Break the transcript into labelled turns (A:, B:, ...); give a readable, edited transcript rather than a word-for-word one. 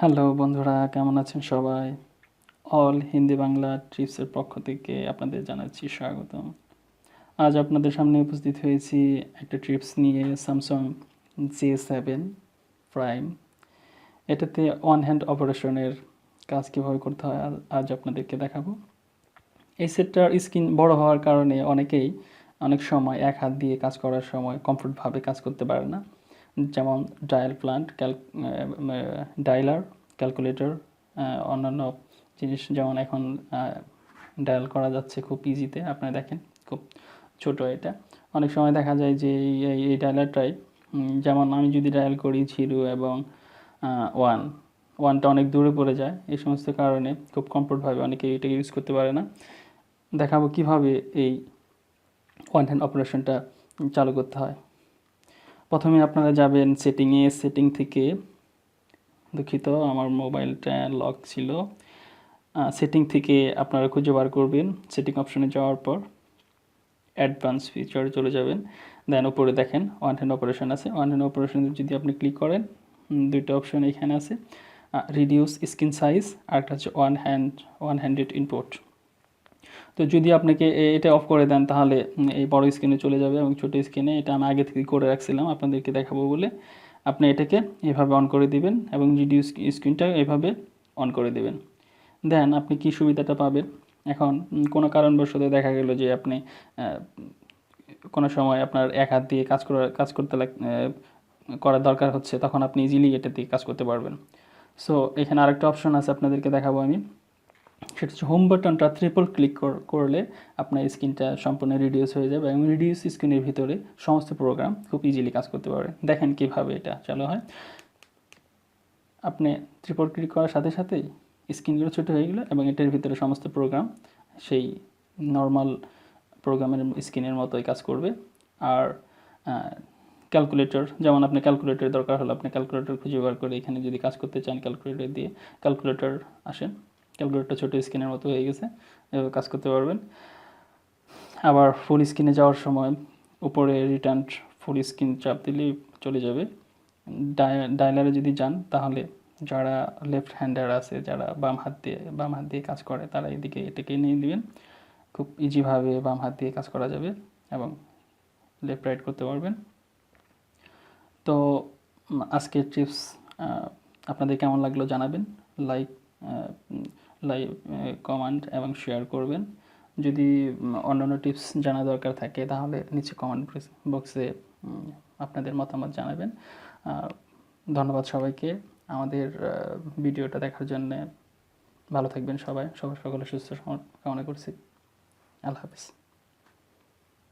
A: Hello বন্ধুরা, কেমন আছেন সবাই? অল হিন্দি বাংলা ট্রিপসের পক্ষ থেকে আপনাদের জানাচ্ছি স্বাগতম। আজ আপনাদের সামনে উপস্থিত হয়েছি একটা ট্রিপস নিয়ে, স্যামসাং J7 প্রাইম। এটাতে ওয়ান হ্যান্ড অপারেশনের কাজ কীভাবে করতে হয় আজ আপনাদেরকে দেখাবো। এই সেটটার স্ক্রিন বড় হওয়ার কারণে অনেক সময় এক হাত দিয়ে কাজ করার সময় কমফোর্টভাবে কাজ করতে পারে না। যেমন ডায়ালার, ক্যালকুলেটর, অন্যান্য জিনিস যেমন এখন ডায়াল করা যাচ্ছে খুব ইজিতে। আপনারা দেখেন খুব ছোট এটা। অনেক সময় দেখা যায় যে এই ডায়ালারটাই, যেমন আমি যদি ডায়াল করি 0 এবং 1, 1টা অনেক দূরে পড়ে যায়। এই সমস্ত কারণে খুব কমফোর্টভাবে অনেকে এটা ইউজ করতে পারে না। দেখাবো কিভাবে এই ওয়ান হ্যান্ড অপারেশনটা চালু করতে হয়। প্রথমে আপনারা যাবেন সেটিং থেকে, দুঃখিত আমার মোবাইলটা লক ছিল। সেটিং থেকে আপনারা খুঁজে বার করবেন। সেটিং অপশনে যাওয়ার পর অ্যাডভান্স ফিচারে চলে যাবেন। দেন উপরে দেখেন ওয়ান হ্যান্ড অপারেশন আছে। ওয়ান হ্যান্ড অপারেশনে যদি আপনি ক্লিক করেন, দুইটা অপশন এখানে আছে, রিডিউস স্ক্রিন সাইজ আর একটা হচ্ছে ওয়ান হ্যান্ডেড ইনপুট। তো যদি আপনাকে এটা অফ করে দেন তাহলে এই বড় স্ক্রিনে চলে যাবে এবং ছোটো স্ক্রিনে, এটা আমি আগে থেকে করে রাখছিলাম আপনাদেরকে দেখাবো বলে। আপনি এটাকে এভাবে অন করে দিবেন এবং রিডিউস স্ক্রিনটা এভাবে অন করে দিবেন। দেন আপনি কি সুবিধাটা পাবেন, এখন কোনো কারণবশত দেখা গেল যে আপনি কোনো সময় আপনার এক হাত দিয়ে কাজ করতে করার দরকার হচ্ছে, তখন আপনি ইজিলি এটা দিয়ে কাজ করতে পারবেন। সো এখানে আরেকটা অপশন আছে আপনাদেরকে দেখাবো আমি, সেটা হচ্ছে হোম বাটনটা ট্রিপল ক্লিক করলে আপনার স্ক্রিনটা সম্পূর্ণ রিডিউস হয়ে যাবে এবং রিডিউস স্ক্রিনের ভিতরে সমস্ত প্রোগ্রাম খুব ইজিলি কাজ করতে পারবেন। দেখেন কীভাবে এটা চালু হয়। আপনি ট্রিপল ক্লিক করার সাথে সাথেই স্ক্রিনগুলো ছোটো হয়ে গেলো এবং এটার ভিতরে সমস্ত প্রোগ্রাম সেই নর্মাল প্রোগ্রামের স্ক্রিনের মতোই কাজ করবে। আর ক্যালকুলেটর, যেমন আপনি ক্যালকুলেটর দরকার হলে আপনি ক্যালকুলেটর খুঁজে বার করে এখানে যদি কাজ করতে চান ক্যালকুলেটর দিয়ে ক্যালকুলেটর আসেন। ক্যালকুলেটর ছোটো স্ক্রিনের মতো হয়ে গেছে, এভাবে কাজ করতে পারবেন। আবার ফুল স্ক্রিনে যাওয়ার সময় উপরে রিটার্ন ফুল স্ক্রিন চাপ দিলেই চলে যাবে। ডায়ালারে যদি যান তাহলে যারা লেফট হ্যান্ডার আছে, যারা বাম হাত দিয়ে কাজ করে, তারা এদিকে এটাকে নিয়ে দিবেন। খুব ইজিভাবে বাম হাত দিয়ে কাজ করা যাবে এবং লেফট রাইট করতে পারবেন। তো আজকের টিপস আপনাদের কেমন লাগলো জানাবেন। লাইক কমেন্ট এবং শেয়ার করবেন। যদি অন্যান্য টিপস জানা দরকার থাকে তাহলে নিচে কমেন্ট বক্সে আপনাদের মতামত জানাবেন। ধন্যবাদ সবাইকে আমাদের ভিডিওটা দেখার জন্য। ভালো থাকবেন সবাই, সকলের সুস্থ কামনা করছি। আল্লাহ হাফেজ।